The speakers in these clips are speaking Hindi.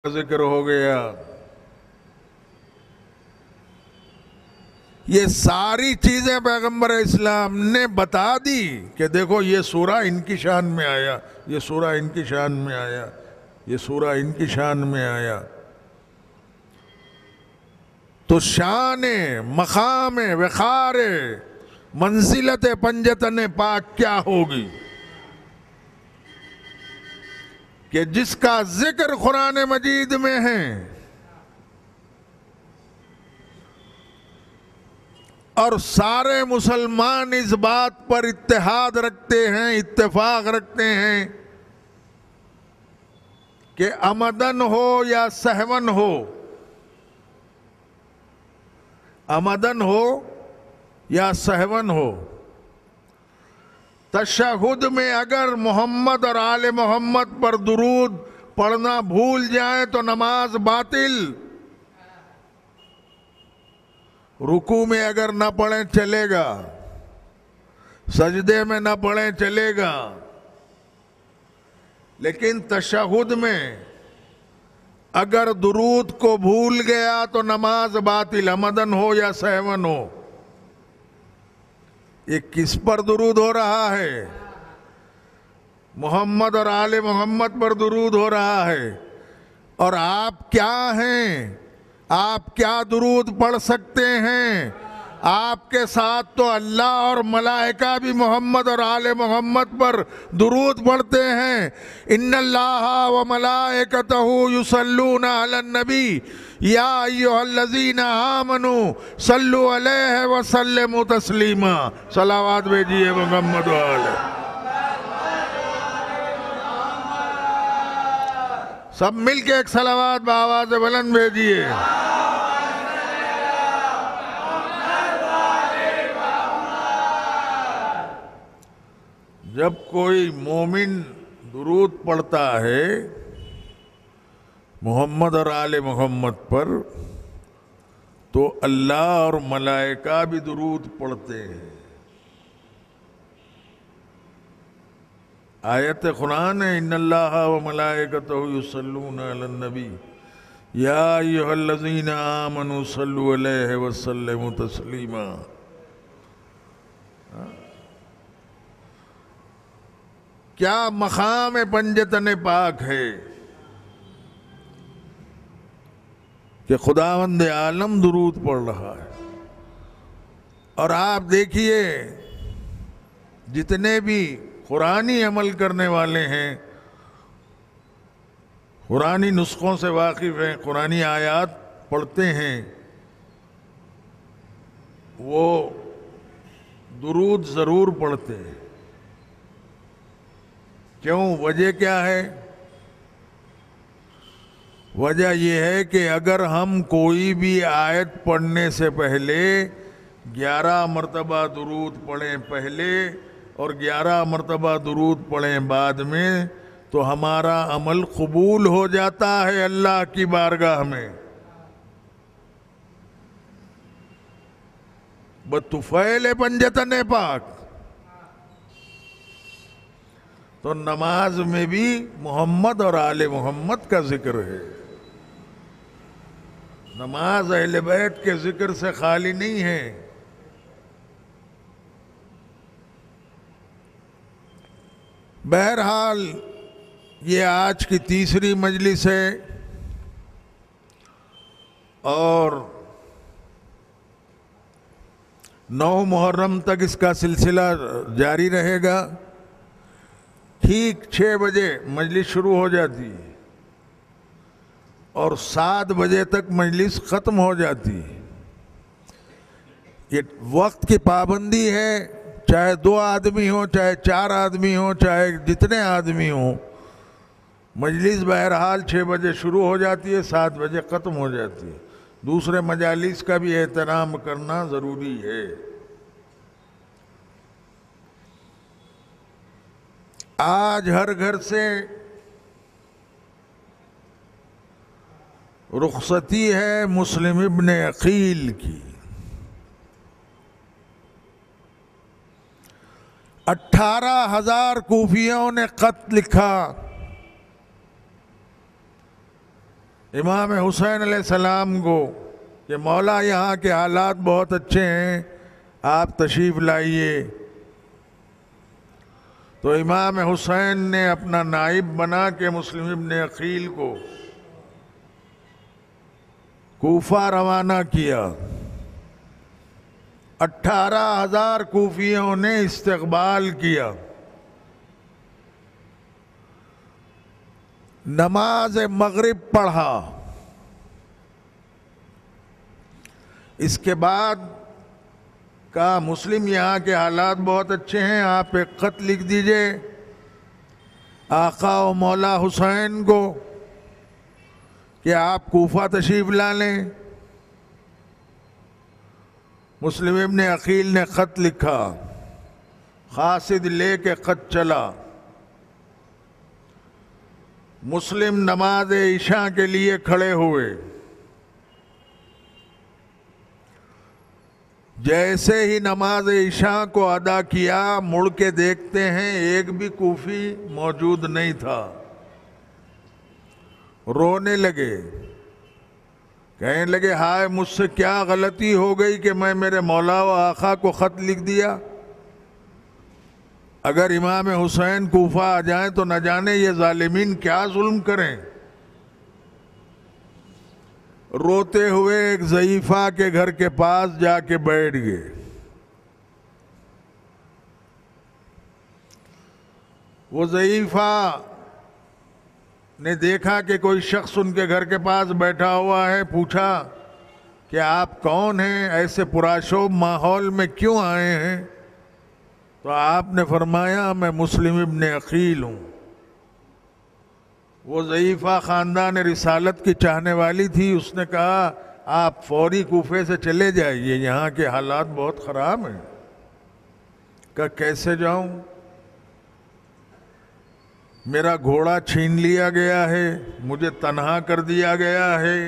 जिक्र हो गया। ये सारी चीजें पैगंबर इस्लाम ने बता दी कि देखो ये सूरा इनकी शान में आया, ये सूरा इनकी शान में आया, ये सूरा इनकी शान में आया। तो शान मकाम वक़ार मंजिलत पंजतन पाक क्या होगी कि जिसका जिक्र कुरान मजीद में है और सारे मुसलमान इस बात पर इत्तेहाद रखते हैं, इत्तेफाक रखते हैं कि अमदन हो या सहवन हो, अमदन हो या सहवन हो, तशहुद में अगर मोहम्मद और आले मोहम्मद पर दुरूद पढ़ना भूल जाए तो नमाज बातिल। रुकू में अगर न पढ़े चलेगा, सजदे में न पढ़े चलेगा, लेकिन तशहुद में अगर दुरूद को भूल गया तो नमाज बातिल, अमदन हो या सहवन हो। ये किस पर दुरूद हो रहा है? मोहम्मद और आले मोहम्मद पर दुरूद हो रहा है। और आप क्या हैं? आप क्या दुरूद पढ़ सकते हैं? आपके साथ तो अल्लाह और मलाइका भी मोहम्मद और आले मोहम्मद पर दुरूद पढ़ते हैं। इन्नल्लाह व मलाइकतहु युसल्लूना अलन नबी या अय्युहल्लज़ीना आमनू सल्लु अलैहि व सल्लिमू तस्लीमा। सलावत भेजिए मोहम्मद वाले। सब मिलके एक सलावत बाआवाज़ बुलंद भेजिए। जब कोई मोमिन दुरूद पढ़ता है मोहम्मद और आले मोहम्मद पर, तो अल्लाह और मलाइका भी दुरूद पढ़ते हैं। आयत कुरान है, इन्नल्लाह व मलाइकतहु युसल्लूना अलन नबी या अय्युहल्लज़ीना आमनू सल्लु अलैहि व सल्लिमू तस्लीमा। क्या मकाम पंजतन पाक है कि खुदावंद आलम दुरूद पढ़ रहा है। और आप देखिए जितने भी कुरानी अमल करने वाले हैं, कुरानी नुस्खों से वाकिफ हैं, कुरानी आयात पढ़ते हैं, वो दुरूद ज़रूर पढ़ते हैं। क्यों? वजह क्या है? वजह यह है कि अगर हम कोई भी आयत पढ़ने से पहले 11 मरतबा दुरूद पढ़ें पहले और 11 मरतबा दुरूद पढ़ें बाद में, तो हमारा अमल कबूल हो जाता है अल्लाह की बारगाह में। बतुफैल पंजतन पाक। तो नमाज में भी मोहम्मद और आले मोहम्मद का जिक्र है। नमाज अहले बैत के जिक्र से खाली नहीं है। बहरहाल ये आज की तीसरी मजलिस है और 9 मुहर्रम तक इसका सिलसिला जारी रहेगा। ठीक 6 बजे मजलिस शुरू हो जाती है और 7 बजे तक मजलिस ख़त्म हो जाती है। ये वक्त की पाबंदी है, चाहे 2 आदमी हो, चाहे 4 आदमी हो, चाहे जितने आदमी हो, मजलिस बहरहाल 6 बजे शुरू हो जाती है, 7 बजे ख़त्म हो जाती है। दूसरे मजालिस का भी एहतराम करना ज़रूरी है। आज हर घर से रुखसती है मुस्लिम इब्न अकील की। 18,000 कूफियों ने खत लिखा इमाम हुसैन अलैहिस्सलाम को कि मौला यहाँ के हालात बहुत अच्छे हैं, आप तशरीफ़ लाइए। तो इमाम हुसैन ने अपना नाइब बना के मुस्लिम इब्न अकील को कूफा रवाना किया। 18,000 कूफियों ने इस्तकबाल किया। नमाज मगरिब पढ़ा। इसके बाद कहा मुस्लिम यहाँ के हालात बहुत अच्छे हैं, आप एक खत लिख दीजिए आका व मौला हुसैन को कि आप कूफा तशरीफ ला लें। मुस्लिम इब्न अकील ने खत लिखा, खासिद लेके खत चला। मुस्लिम नमाज इशा के लिए खड़े हुए। जैसे ही नमाज इशा को अदा किया, मुड़ के देखते हैं एक भी कूफी मौजूद नहीं था। रोने लगे, कहने लगे हाय मुझसे क्या गलती हो गई कि मैं मेरे मौला व आका को खत लिख दिया। अगर इमाम हुसैन कूफा आ जाए तो न जाने ये जालिमीन क्या जुल्म करें। रोते हुए एक ज़ईफ़ा के घर के पास जाके बैठ गए। वो ज़ईफ़ा ने देखा कि कोई शख्स उनके घर के पास बैठा हुआ है। पूछा कि आप कौन हैं, ऐसे पुराशोभ माहौल में क्यों आए हैं? तो आपने फरमाया मैं मुस्लिम इब्न अकील हूँ। वो ज़ईफ़ा ख़ानदान रिसालत की चाहने वाली थी। उसने कहा आप फौरी कूफे से चले जाइए, यहाँ के हालात बहुत ख़राब हैं। कहा कैसे जाऊँ? मेरा घोड़ा छीन लिया गया है, मुझे तन्हा कर दिया गया है।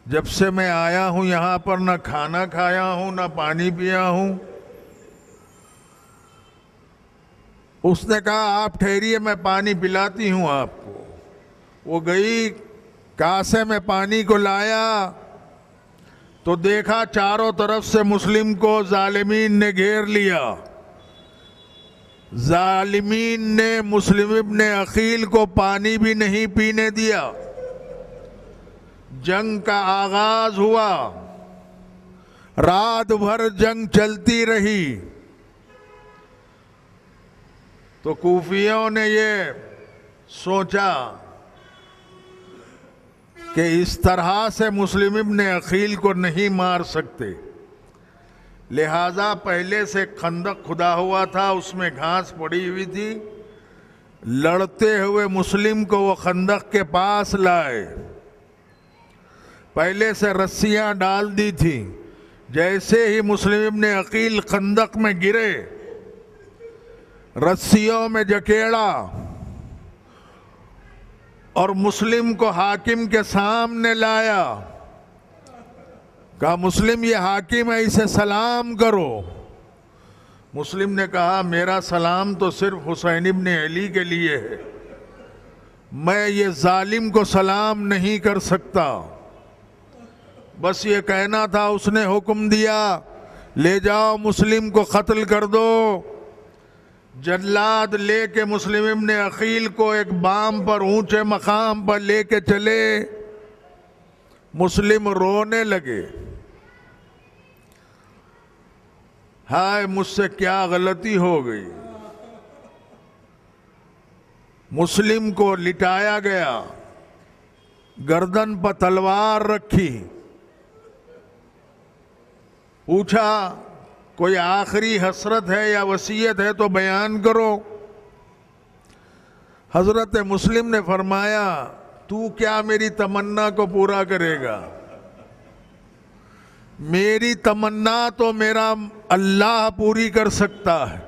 जब से मैं आया हूँ यहाँ पर ना खाना खाया हूँ ना पानी पिया हूँ। उसने कहा आप ठहरिए, मैं पानी पिलाती हूँ आपको। वो गई, कासे में पानी को लाया तो देखा चारों तरफ से मुस्लिम को जालिमीन ने घेर लिया। जालिमीन ने मुस्लिम इब्न अकील को पानी भी नहीं पीने दिया। जंग का आगाज हुआ, रात भर जंग चलती रही। तो कूफियों ने ये सोचा कि इस तरह से मुस्लिम इब्न अकील को नहीं मार सकते, लिहाजा पहले से खंदक खुदा हुआ था, उसमें घास पड़ी हुई थी। लड़ते हुए मुस्लिम को वो खंदक के पास लाए। पहले से रस्सियां डाल दी थी। जैसे ही मुस्लिम इब्न अकील खंदक में गिरे, रस्सियों में जकेड़ा और मुस्लिम को हाकिम के सामने लाया। कहा मुस्लिम ये हाकिम है, इसे सलाम करो। मुस्लिम ने कहा मेरा सलाम तो सिर्फ हुसैन इब्न अली के लिए है, मैं ये जालिम को सलाम नहीं कर सकता। बस ये कहना था। उसने हुक्म दिया ले जाओ मुस्लिम को कत्ल कर दो। जल्लाद लेके मुस्लिम इब्न अकील को एक बाम पर, ऊंचे मकाम पर लेके चले। मुस्लिम रोने लगे, हाय मुझसे क्या गलती हो गई। मुस्लिम को लिटाया गया, गर्दन पर तलवार रखी। पूछा कोई आखिरी हसरत है या वसीयत है तो बयान करो। हजरत मुस्लिम ने फरमाया तू क्या मेरी तमन्ना को पूरा करेगा? मेरी तमन्ना तो मेरा अल्लाह पूरी कर सकता है।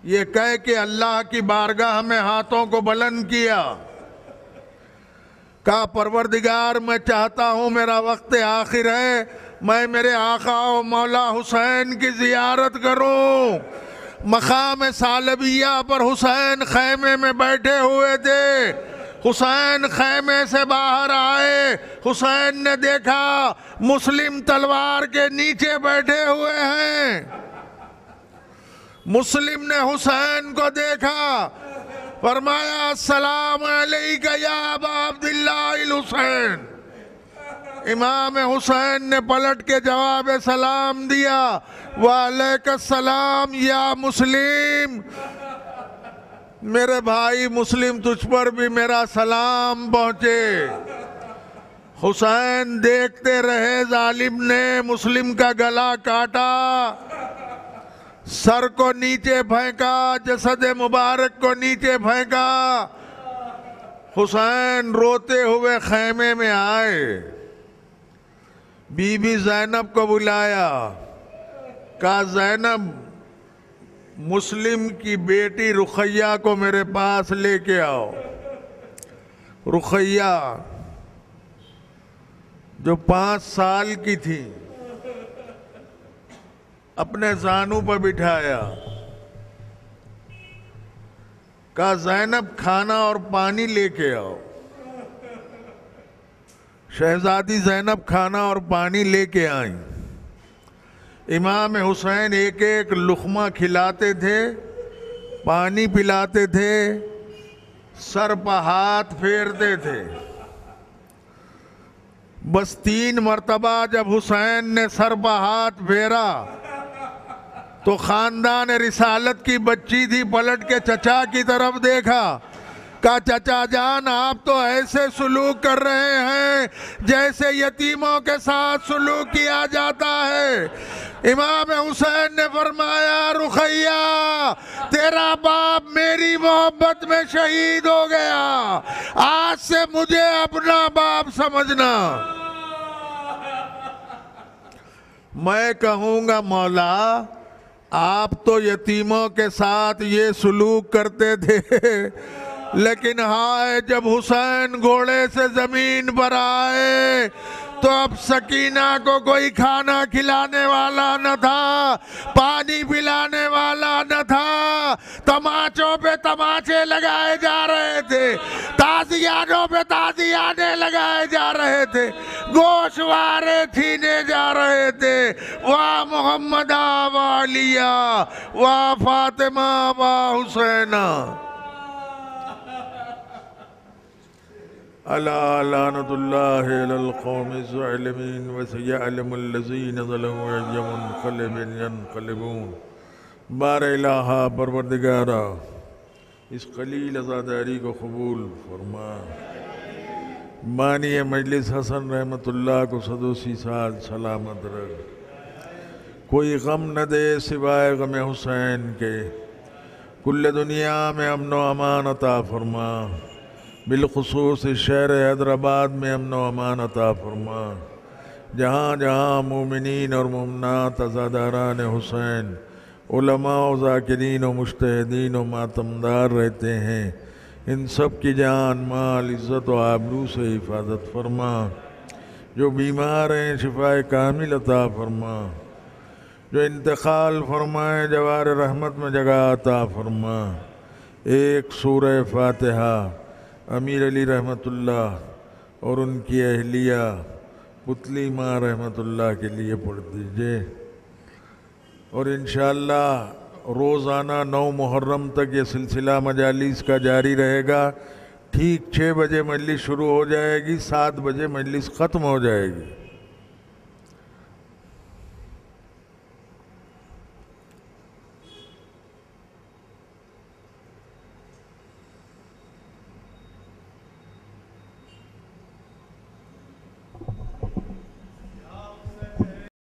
ये कह के अल्लाह की बारगाह में हाथों को बुलंद किया। कहा परवरदिगार मैं चाहता हूँ, मेरा वक्त आखिर है, मैं मेरे आका और मौला हुसैन की जियारत करूं। मकाम सालबिया पर हुसैन खैमे में बैठे हुए थे। हुसैन खैमे से बाहर आए, हुसैन ने देखा मुस्लिम तलवार के नीचे बैठे हुए हैं। मुस्लिम ने हुसैन को देखा, फरमाया अस्सलाम अलैका या अबा अब्दिल्लाह हुसैन। इमाम हुसैन ने पलट के जवाब सलाम दिया, वालेकुम या मुस्लिम, मेरे भाई मुस्लिम तुझ पर भी मेरा सलाम पहुंचे। हुसैन देखते रहे, जालिम ने मुस्लिम का गला काटा, सर को नीचे फेंका, जसद मुबारक को नीचे फेंका। हुसैन रोते हुए खैमे में आए, बीबी ज़ैनब को बुलाया, कहा ज़ैनब मुस्लिम की बेटी रुखैया को मेरे पास लेके आओ। रुखैया जो 5 साल की थी, अपने जानू पर बिठाया, कहा ज़ैनब खाना और पानी लेके आओ। शहजादी ज़ैनब खाना और पानी लेके आई। इमाम हुसैन एक एक लुक़मा खिलाते थे, पानी पिलाते थे, सर पर हाथ फेरते थे। बस 3 मरतबा जब हुसैन ने सर पर हाथ फेरा तो खानदान रिसालत की बच्ची थी, पलट के चचा की तरफ देखा, कहा चचा जान आप तो ऐसे सुलूक कर रहे हैं जैसे यतीमों के साथ सुलूक किया जाता है। इमाम हुसैन ने फरमाया रुखैया तेरा बाप मेरी मोहब्बत में शहीद हो गया, आज से मुझे अपना बाप समझना। मैं कहूँगा मौला आप तो यतीमों के साथ ये सुलूक करते थे, लेकिन हाय जब हुसैन घोड़े से जमीन पर आए तो अब सकीना को कोई खाना खिलाने वाला न था, पानी पिलाने वाला न था। तमाचों पे तमाचे लगाए जा रहे थे, ताजियानों पे ताजियाने लगाए जा रहे थे, गोशवारे छीने जा रहे थे। वाह मोहम्मदा वालिया, वाह फातिमा, वाह हुसैना। अला लानतुल्लाहि अलल कौमि ज़ालिमीन व सयअलमुल लज़ीना ज़लमू अय्युमुनक़लिबिन यनक़लिबून। बारे इलाहा परवरदिगारा इस क़लील अज़ादारी को कबूल फरमा। बानी मजलिस हसन रहमतुल्लाह को सदोसी साल सलामत रख, कोई गम न दे सिवाय गम हुसैन के। कुल्ल दुनिया में अमन व अमान अता फरमा, बिलखुसूस शहर हैदराबाद में अमन व अमान अता फरमा। जहाँ जहाँ मोमिनीन और मोमनात अज़ादारान हुसैन, उलमा व ज़ाकिरीन व मुज्तहिदीन व मातमदार रहते हैं, इन सब की जान माल इज़्ज़त व आबरू से हिफाजत फरमा। जो बीमार हैं शिफाए कामिल अता फरमा, जो इंतकाल फरमाए जवार रहमत में जगह अता फरमा। एक सूरह फातिहा अमीर अली रहमतुल्लाह और उनकी अहलिया पुतली माँ रहमतुल्लाह के लिए पढ़ दीजिए। और इंशाअल्लाह रोज़ाना 9 मुहर्रम तक ये सिलसिला मजालिस का जारी रहेगा। ठीक 6 बजे मजलिस शुरू हो जाएगी, 7 बजे मजलिस ख़त्म हो जाएगी।